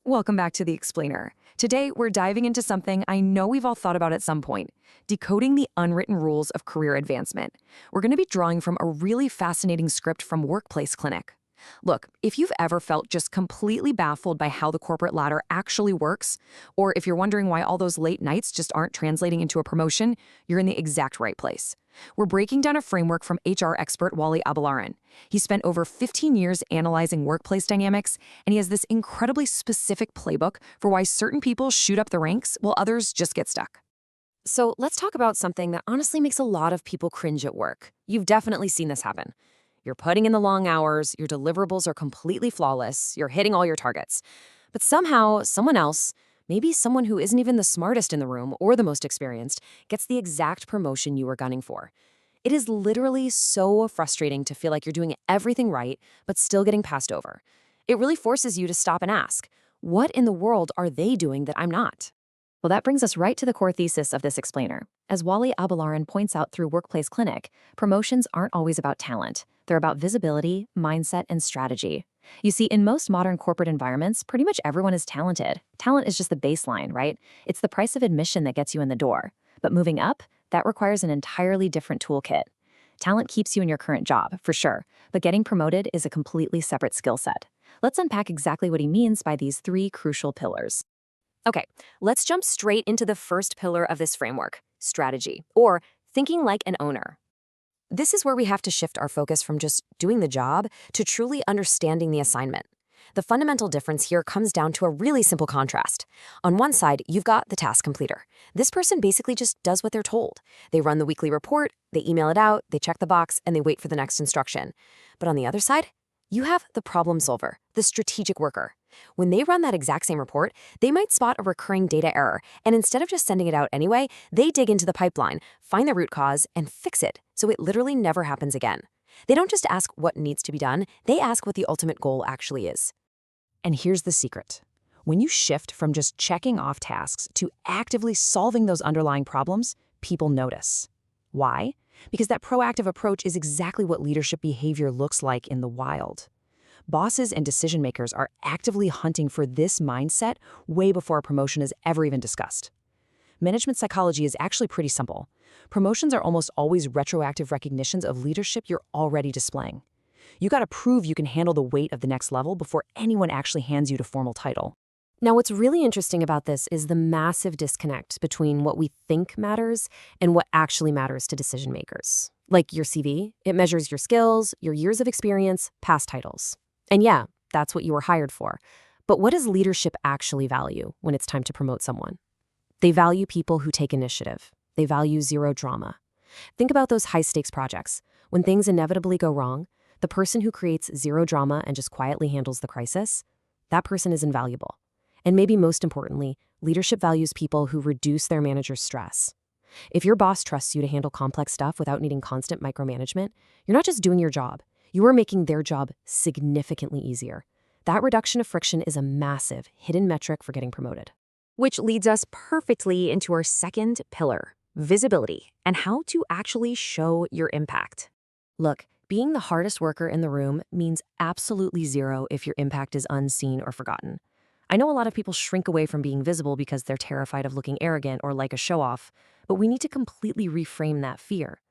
Welcome back to The Explainer. Today, we're diving into something I know we've all thought about at some point, decoding the unwritten rules of career advancement. We're going to be drawing from a really fascinating script from Workplace Klinik. Look, if you've ever felt just completely baffled by how the corporate ladder actually works, or if you're wondering why all those late nights just aren't translating into a promotion, you're in the exact right place. We're breaking down a framework from HR expert Wally Abalaran. He spent over 15 years analyzing workplace dynamics, and he has this incredibly specific playbook for why certain people shoot up the ranks while others just get stuck. So let's talk about something that honestly makes a lot of people cringe at work. You've definitely seen this happen. You're putting in the long hours, your deliverables are completely flawless, you're hitting all your targets. But somehow, someone else, maybe someone who isn't even the smartest in the room or the most experienced, gets the exact promotion you were gunning for. It is literally so frustrating to feel like you're doing everything right, but still getting passed over. It really forces you to stop and ask, what in the world are they doing that I'm not? Well, that brings us right to the core thesis of this explainer. As Wally Abalaran points out through Workplace Klinik, promotions aren't always about talent. They're about visibility, mindset, and strategy. You see, in most modern corporate environments, pretty much everyone is talented. Talent is just the baseline, right? It's the price of admission that gets you in the door. But moving up, that requires an entirely different toolkit. Talent keeps you in your current job, for sure, but getting promoted is a completely separate skill set. Let's unpack exactly what he means by these three crucial pillars. Okay, let's jump straight into the first pillar of this framework, strategy, or thinking like an owner. This is where we have to shift our focus from just doing the job to truly understanding the assignment. The fundamental difference here comes down to a really simple contrast. On one side, you've got the task completer. This person basically just does what they're told. They run the weekly report, they email it out, they check the box, and they wait for the next instruction. But on the other side, you have the problem solver, the strategic worker. When they run that exact same report, they might spot a recurring data error, and instead of just sending it out anyway, they dig into the pipeline, find the root cause, and fix it so it literally never happens again. They don't just ask what needs to be done, they ask what the ultimate goal actually is. And here's the secret. When you shift from just checking off tasks to actively solving those underlying problems, people notice. Why? Because that proactive approach is exactly what leadership behavior looks like in the wild. Bosses and decision makers are actively hunting for this mindset way before a promotion is ever even discussed. Management psychology is actually pretty simple. Promotions are almost always retroactive recognitions of leadership you're already displaying. You gotta prove you can handle the weight of the next level before anyone actually hands you the formal title. Now, what's really interesting about this is the massive disconnect between what we think matters and what actually matters to decision makers. Like your CV, it measures your skills, your years of experience, past titles. And yeah, that's what you were hired for. But what does leadership actually value when it's time to promote someone? They value people who take initiative. They value zero drama. Think about those high-stakes projects. When things inevitably go wrong, the person who creates zero drama and just quietly handles the crisis, that person is invaluable. And maybe most importantly, leadership values people who reduce their manager's stress. If your boss trusts you to handle complex stuff without needing constant micromanagement, you're not just doing your job. You are making their job significantly easier. That reduction of friction is a massive hidden metric for getting promoted. Which leads us perfectly into our second pillar, visibility, and how to actually show your impact. Look, being the hardest worker in the room means absolutely zero if your impact is unseen or forgotten. I know a lot of people shrink away from being visible because they're terrified of looking arrogant or like a show-off, but we need to completely reframe that fear.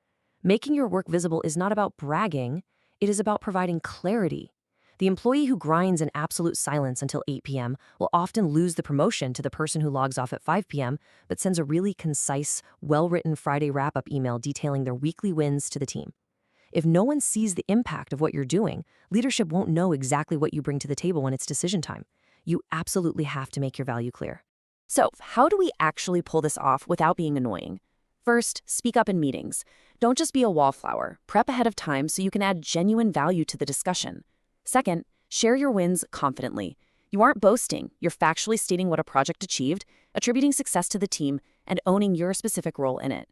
Making your work visible is not about bragging. It is about providing clarity. The employee who grinds in absolute silence until 8 p.m. will often lose the promotion to the person who logs off at 5 p.m. but sends a really concise, well-written Friday wrap-up email detailing their weekly wins to the team. If no one sees the impact of what you're doing, leadership won't know exactly what you bring to the table when it's decision time. You absolutely have to make your value clear. So, how do we actually pull this off without being annoying? First, speak up in meetings. Don't just be a wallflower. Prep ahead of time so you can add genuine value to the discussion. Second, share your wins confidently. You aren't boasting. You're factually stating what a project achieved, attributing success to the team, and owning your specific role in it.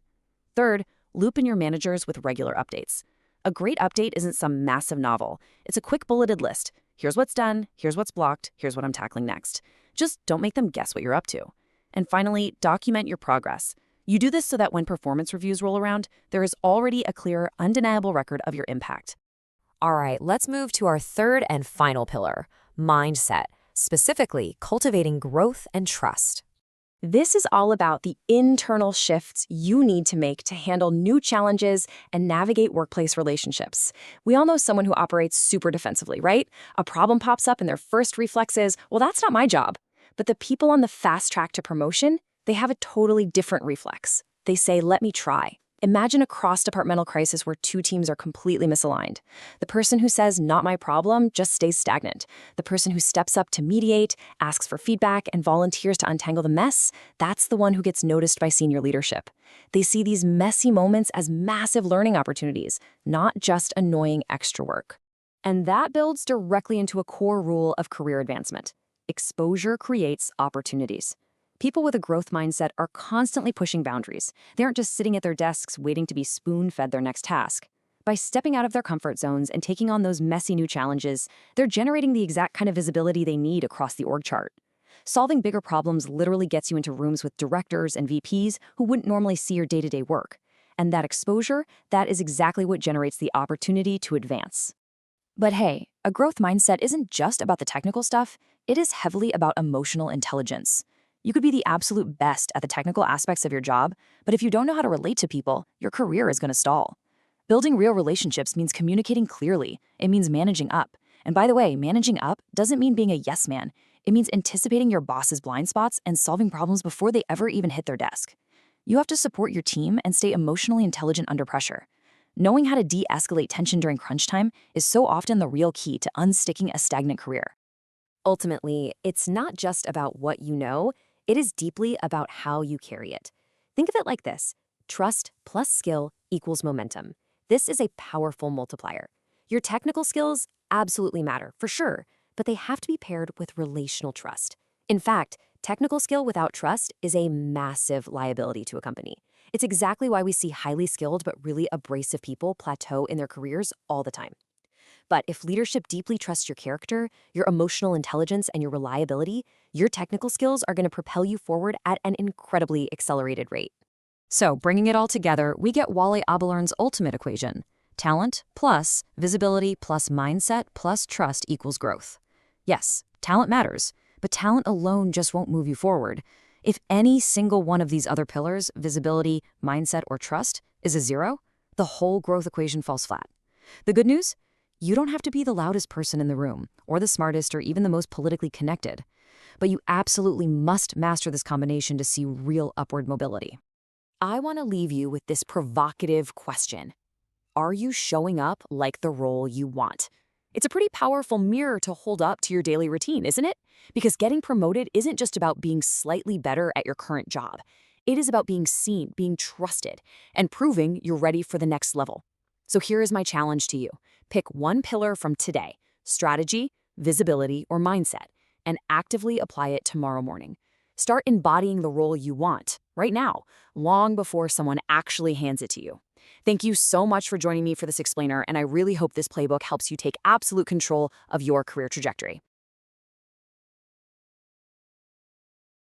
Third, loop in your managers with regular updates. A great update isn't some massive novel. It's a quick bulleted list. Here's what's done, here's what's blocked, here's what I'm tackling next. Just don't make them guess what you're up to. And finally, document your progress. You do this so that when performance reviews roll around, there is already a clear, undeniable record of your impact. All right, let's move to our third and final pillar, mindset. specifically cultivating growth and trust. This is all about the internal shifts you need to make to handle new challenges and navigate workplace relationships. We all know someone who operates super defensively, right? A problem pops up and their first reflex is, well, that's not my job. But the people on the fast track to promotion, they have a totally different reflex. They say, let me try. Imagine a cross-departmental crisis where two teams are completely misaligned. The person who says, not my problem, just stays stagnant. The person who steps up to mediate, asks for feedback, and volunteers to untangle the mess, that's the one who gets noticed by senior leadership. They see these messy moments as massive learning opportunities, not just annoying extra work. And that builds directly into a core rule of career advancement. Exposure creates opportunities. People with a growth mindset are constantly pushing boundaries. They aren't just sitting at their desks waiting to be spoon-fed their next task. By stepping out of their comfort zones and taking on those messy new challenges, they're generating the exact kind of visibility they need across the org chart. Solving bigger problems literally gets you into rooms with directors and VPs who wouldn't normally see your day-to-day work. And that exposure, that is exactly what generates the opportunity to advance. But hey, a growth mindset isn't just about the technical stuff, it is heavily about emotional intelligence. You could be the absolute best at the technical aspects of your job, but if you don't know how to relate to people, your career is going to stall. Building real relationships means communicating clearly. It means managing up. And by the way, managing up doesn't mean being a yes man. It means anticipating your boss's blind spots and solving problems before they ever even hit their desk. You have to support your team and stay emotionally intelligent under pressure. Knowing how to de-escalate tension during crunch time is so often the real key to unsticking a stagnant career. Ultimately, it's not just about what you know, it is deeply about how you carry it. Think of it like this: trust plus skill equals momentum. This is a powerful multiplier. Your technical skills absolutely matter, for sure, but they have to be paired with relational trust. In fact, technical skill without trust is a massive liability to a company. It's exactly why we see highly skilled but really abrasive people plateau in their careers all the time. But if leadership deeply trusts your character, your emotional intelligence, and your reliability, your technical skills are going to propel you forward at an incredibly accelerated rate. So, bringing it all together, we get Wally Abelarn's ultimate equation. Talent plus visibility plus mindset plus trust equals growth. Yes, talent matters, but talent alone just won't move you forward. If any single one of these other pillars, visibility, mindset, or trust, is a zero, the whole growth equation falls flat. The good news? You don't have to be the loudest person in the room, or the smartest, or even the most politically connected. But you absolutely must master this combination to see real upward mobility. I want to leave you with this provocative question. Are you showing up like the role you want? It's a pretty powerful mirror to hold up to your daily routine, isn't it? Because getting promoted isn't just about being slightly better at your current job. It is about being seen, being trusted, and proving you're ready for the next level. So here is my challenge to you. Pick one pillar from today: strategy, visibility, or mindset, and actively apply it tomorrow morning. Start embodying the role you want right now, long before someone actually hands it to you. Thank you so much for joining me for this explainer, and I really hope this playbook helps you take absolute control of your career trajectory.